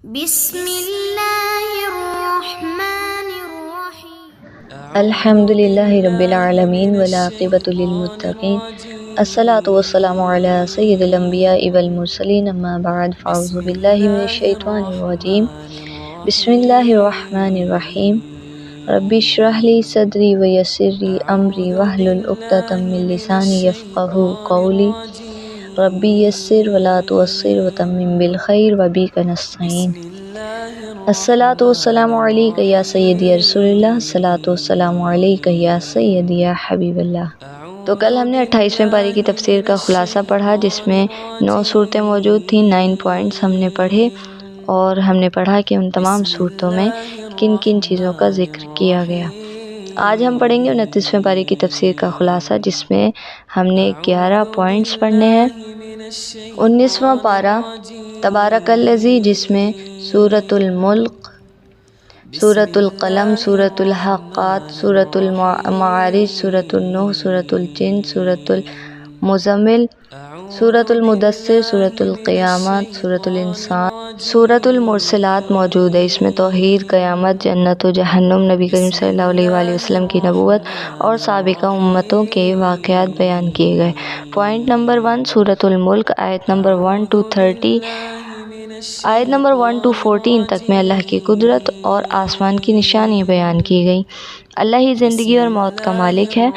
بسم اللہ الرحمن الرحیم۔ الحمد للہ رب العالمین والعاقبۃ للمتقین، الصلاۃ والسلام علی سید الانبیاء والمرسلین، اما بعد فاعوذ باللہ من الشیطان الرجیم، بسم اللہ الرحمن الرحیم۔ رب اشرح لی صدری ویسر لی امری واحلل عقدۃ من لسانی یفقہوا قولی، ربی یسر ولا تعسر وتمم بالخیر وبک نستعین۔ الصلاۃ والسلام علیک یا سیدی یا رسول اللہ، الصلاۃ والسلام علیک یا سیدی یا حبیب اللہ۔ تو کل ہم نے 28ویں پارے کی تفسیر کا خلاصہ پڑھا، جس میں 9 صورتیں موجود تھیں، 9 پوائنٹس ہم نے پڑھے، اور ہم نے پڑھا کہ ان تمام صورتوں میں کن کن چیزوں کا ذکر کیا گیا۔ آج ہم پڑھیں گے 29ویں پارے کی تفسیر کا خلاصہ، جس میں ہم نے 11 پوائنٹس پڑھنے ہیں۔ 19واں پارہ تبارک الذی، جس میں سورۃ الملک، سورۃ القلم، سورۃ الحاقات، سورۃ المعارج، سورۃ النوح، سورۃ الجن، سورۃ المزمل، سورۃ المدثر، سورۃ القیامت، سورۃ الانسان، سورۃ المرسلات موجود ہے۔ اس میں توحید، قیامت، جنت و جہنم، نبی کریم صلی اللہ علیہ وآلہ وسلم کی نبوت اور سابقہ امتوں کے واقعات بیان کیے گئے۔ پوائنٹ نمبر 1، سورۃ الملک، آیت نمبر 1 to 30، آیت نمبر 1 to 14 تک میں اللہ کی قدرت اور آسمان کی نشانیاں بیان کی گئیں۔ اللہ ہی زندگی اور موت کا مالک ہے،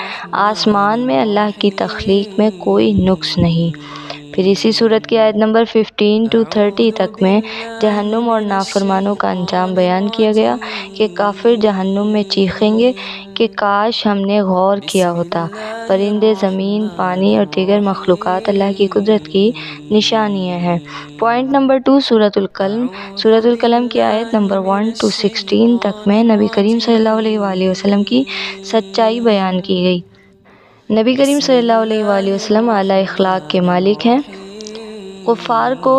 آسمان میں اللہ کی تخلیق میں کوئی نقص نہیں۔ پھر اسی صورت کی آیت نمبر 15 to 30 تک میں جہنم اور نافرمانوں کا انجام بیان کیا گیا کہ کافر جہنم میں چیخیں گے کہ کاش ہم نے غور کیا ہوتا۔ پرندے، زمین، پانی اور دیگر مخلوقات اللہ کی قدرت کی نشانیاں ہیں۔ پوائنٹ نمبر 2، سورۃ القلم، سورۃ القلم کی آیت نمبر 1 to 16 تک میں نبی کریم صلی اللہ علیہ وآلہ وسلم کی سچائی بیان کی گئی۔ نبی کریم صلی اللہ علیہ وآلہ وسلم اعلیٰ اخلاق کے مالک ہیں۔ کفار کو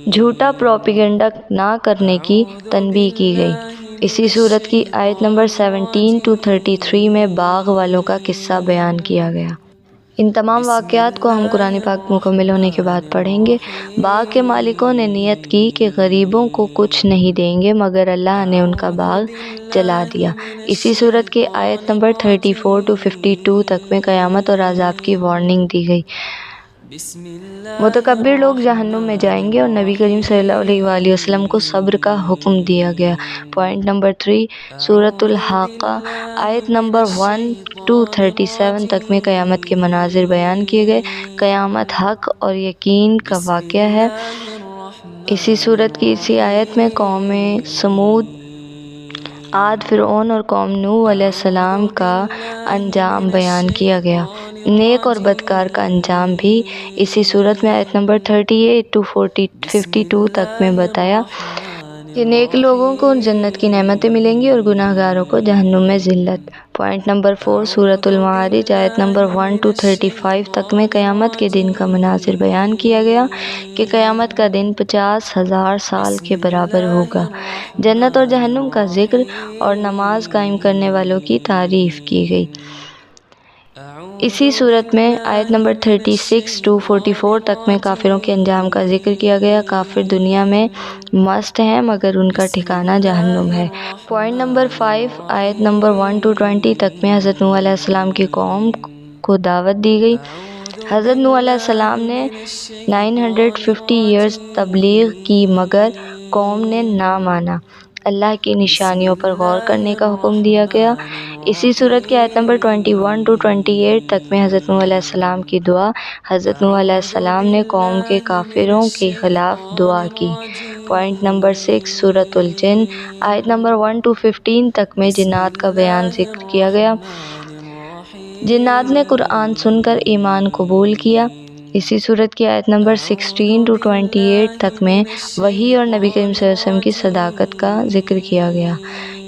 جھوٹا پروپیگنڈا نہ کرنے کی تنبیہ کی گئی۔ اسی صورت کی آیت نمبر 17 to 33 میں باغ والوں کا قصہ بیان کیا گیا۔ ان تمام واقعات کو ہم قرآن پاک مکمل ہونے کے بعد پڑھیں گے۔ باغ کے مالکوں نے نیت کی کہ غریبوں کو کچھ نہیں دیں گے، مگر اللہ نے ان کا باغ جلا دیا۔ اسی صورت کی آیت نمبر 34 to 52 تک میں قیامت اور عذاب کی وارننگ دی گئی۔ متکبر لوگ جہنم میں جائیں گے اور نبی کریم صلی اللہ علیہ وآلہ وسلم کو صبر کا حکم دیا گیا۔ پوائنٹ نمبر 3، سورۃ الحاقہ، آیت نمبر 1 to 37 تک میں قیامت کے مناظر بیان کیے گئے۔ قیامت حق اور یقین کا واقعہ ہے۔ اسی صورت کی اسی آیت میں قوم سمود، عاد، فرعون اور قوم نوح علیہ السلام کا انجام بیان کیا گیا۔ نیک اور بدکار کا انجام بھی اسی صورت میں آیت نمبر 38 to 52 تک میں بتایا کہ نیک لوگوں کو جنت کی نعمتیں ملیں گی اور گناہ گاروں کو جہنم میں ذلت۔ پوائنٹ نمبر 4، سورۃ المعارج، آیت نمبر 1 to 35 تک میں قیامت کے دن کا مناظر بیان کیا گیا کہ قیامت کا دن 50,000 سال کے برابر ہوگا۔ جنت اور جہنم کا ذکر اور نماز قائم کرنے والوں کی تعریف کی گئی۔ اسی صورت میں آیت نمبر 36 to 44 تک میں کافروں کے انجام کا ذکر کیا گیا۔ کافر دنیا میں مست ہیں، مگر ان کا ٹھکانہ جہنم ہے۔ پوائنٹ نمبر 5، آیت نمبر 1 to 20 تک میں حضرت نوح علیہ السلام کی قوم کو دعوت دی گئی۔ حضرت نوح علیہ السلام نے 950 ایئرز تبلیغ کی، مگر قوم نے نہ مانا۔ اللہ کی نشانیوں پر غور کرنے کا حکم دیا گیا۔ اسی صورت کی آیت نمبر 21 to 28 تک میں حضرت نوح علیہ السلام کی دعا۔ حضرت نوح علیہ السلام نے قوم کے کافروں کے خلاف دعا کی۔ پوائنٹ نمبر 6، سورۃ الجن، آیت نمبر 1 to 15 تک میں جنات کا بیان ذکر کیا گیا۔ جنات نے قرآن سن کر ایمان قبول کیا۔ اسی صورت کی آیت نمبر 16 to 28 تک میں وحی اور نبی کریم صلی اللہ علیہ وسلم کی صداقت کا ذکر کیا گیا،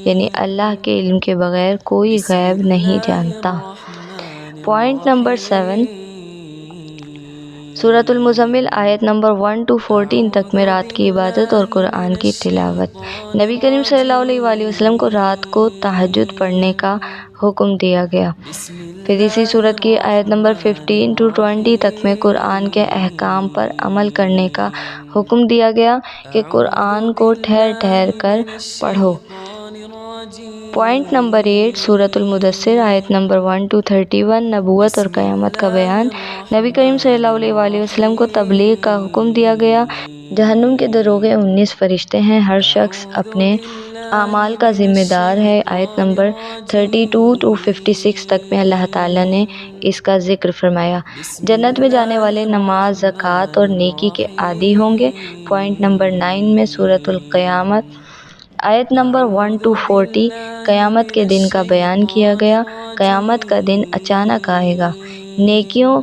یعنی اللہ کے علم کے بغیر کوئی غیب نہیں جانتا۔ پوائنٹ نمبر 7، سورۃ المزمل، آیت نمبر 1 to 14 تک میں رات کی عبادت اور قرآن کی تلاوت۔ نبی کریم صلی اللہ علیہ وآلہ وسلم کو رات کو تہجد پڑھنے کا حکم دیا گیا۔ پھر اسی صورت کی آیت نمبر 15 to 20 تک میں قرآن کے احکام پر عمل کرنے کا حکم دیا گیا کہ قرآن کو ٹھہر ٹھہر کر پڑھو۔ پوائنٹ نمبر 8 سورۃ المدثر آیت نمبر 1 to 31 نبوت اور قیامت کا بیان۔ نبی کریم صلی اللہ علیہ وآلہ وسلم کو تبلیغ کا حکم دیا گیا۔ جہنم کے دروغے 19 فرشتے ہیں، ہر شخص اپنے اعمال کا ذمہ دار ہے۔ آیت نمبر 32 to 56 تک میں اللہ تعالیٰ نے اس کا ذکر فرمایا۔ جنت میں جانے والے نماز، زکوٰۃ اور نیکی کے عادی ہوں گے۔ پوائنٹ نمبر 9 میں سورۃ القیامت آیت نمبر 1 to 40 قیامت کے دن کا بیان کیا گیا۔ قیامت کا دن اچانک آئے گا، نیکیوں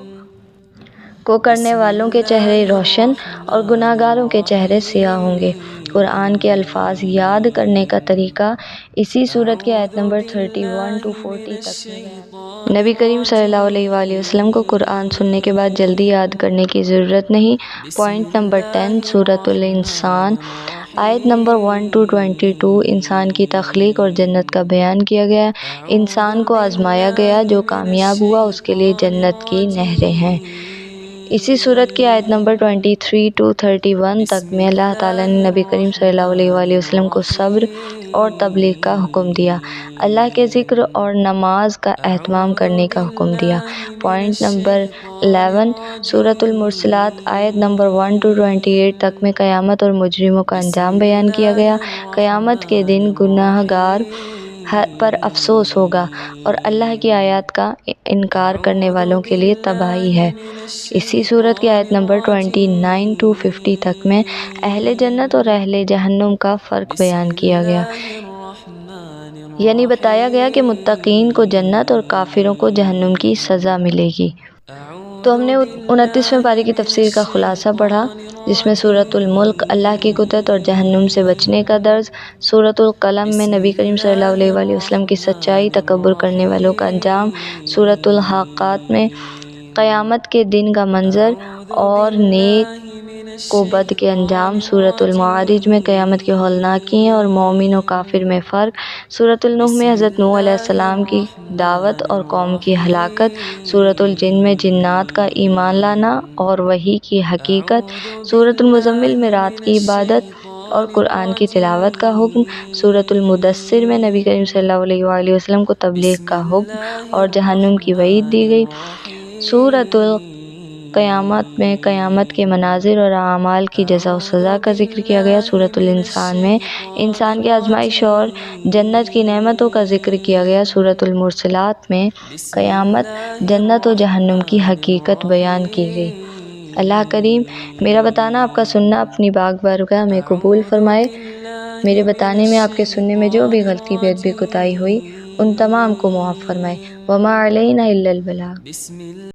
کو کرنے والوں کے چہرے روشن اور گناہ گاروں کے چہرے سیاہ ہوں گے۔ قرآن کے الفاظ یاد کرنے کا طریقہ اسی سورت کی آیت نمبر 31 to 40 تک میں نبی کریم صلی اللہ علیہ وآلہ وسلم کو قرآن سننے کے بعد جلدی یاد کرنے کی ضرورت نہیں۔ پوائنٹ نمبر 10 سورۃ الانسان آیت نمبر 1 to 22 انسان کی تخلیق اور جنت کا بیان کیا گیا۔ انسان کو آزمایا گیا، جو کامیاب ہوا اس کے لیے جنت کی نہریں ہیں۔ اسی صورت کی آیت نمبر 23 to 31 تک میں اللہ تعالیٰ نے نبی کریم صلی اللہ علیہ وآلہ وسلم کو صبر اور تبلیغ کا حکم دیا، اللہ کے ذکر اور نماز کا اہتمام کرنے کا حکم دیا۔ پوائنٹ نمبر 11 سورۃ المرسلات آیت نمبر 1 to 28 تک میں قیامت اور مجرموں کا انجام بیان کیا گیا۔ قیامت کے دن گناہ گار پر افسوس ہوگا اور اللہ کی آیات کا انکار کرنے والوں کے لیے تباہی ہے۔ اسی صورت کی آیت نمبر 29 to 50 تک میں اہل جنت اور اہل جہنم کا فرق بیان کیا گیا، یعنی بتایا گیا کہ متقین کو جنت اور کافروں کو جہنم کی سزا ملے گی۔ تو ہم نے 29ویں پارے کی تفسیر کا خلاصہ پڑھا، جس میں سورۃ الملک اللہ کی قدرت اور جہنم سے بچنے کا درس، سورۃ القلم میں نبی کریم صلی اللہ علیہ وآلہ وسلم کی سچائی، تکبر کرنے والوں کا انجام، سورۃ الحاقات میں قیامت کے دن کا منظر اور نیک کو بد کے انجام، سورۃ المعارج میں قیامت کی ہولناکییں اور مومن و کافر میں فرق، سورۃ النوح میں حضرت نوح علیہ السلام کی دعوت اور قوم کی ہلاکت، سورۃ الجن میں جنات کا ایمان لانا اور وحی کی حقیقت، سورۃ المزمل میں رات کی عبادت اور قرآن کی تلاوت کا حکم، سورۃ المدثر میں نبی کریم صلی اللہ علیہ وآلہ وسلم کو تبلیغ کا حکم اور جہنم کی وعید دی گئی، سورۃ القیامت میں قیامت کے مناظر اور اعمال کی جزا و سزا کا ذکر کیا گیا، سورۃ الانسان میں انسان کی آزمائش اور جنت کی نعمتوں کا ذکر کیا گیا، سورۃ المرسلات میں قیامت، جنت و جہنم کی حقیقت بیان کی گئی۔ اللہ کریم میرا بتانا، آپ کا سننا اپنی پاک بارگاہ میں قبول فرمائے۔ میرے بتانے میں، آپ کے سننے میں جو بھی غلطی، بے ادبی، کوتاہی ہوئی، ان تمام کو معاف فرمائے۔ وما علینا الا البلاغ۔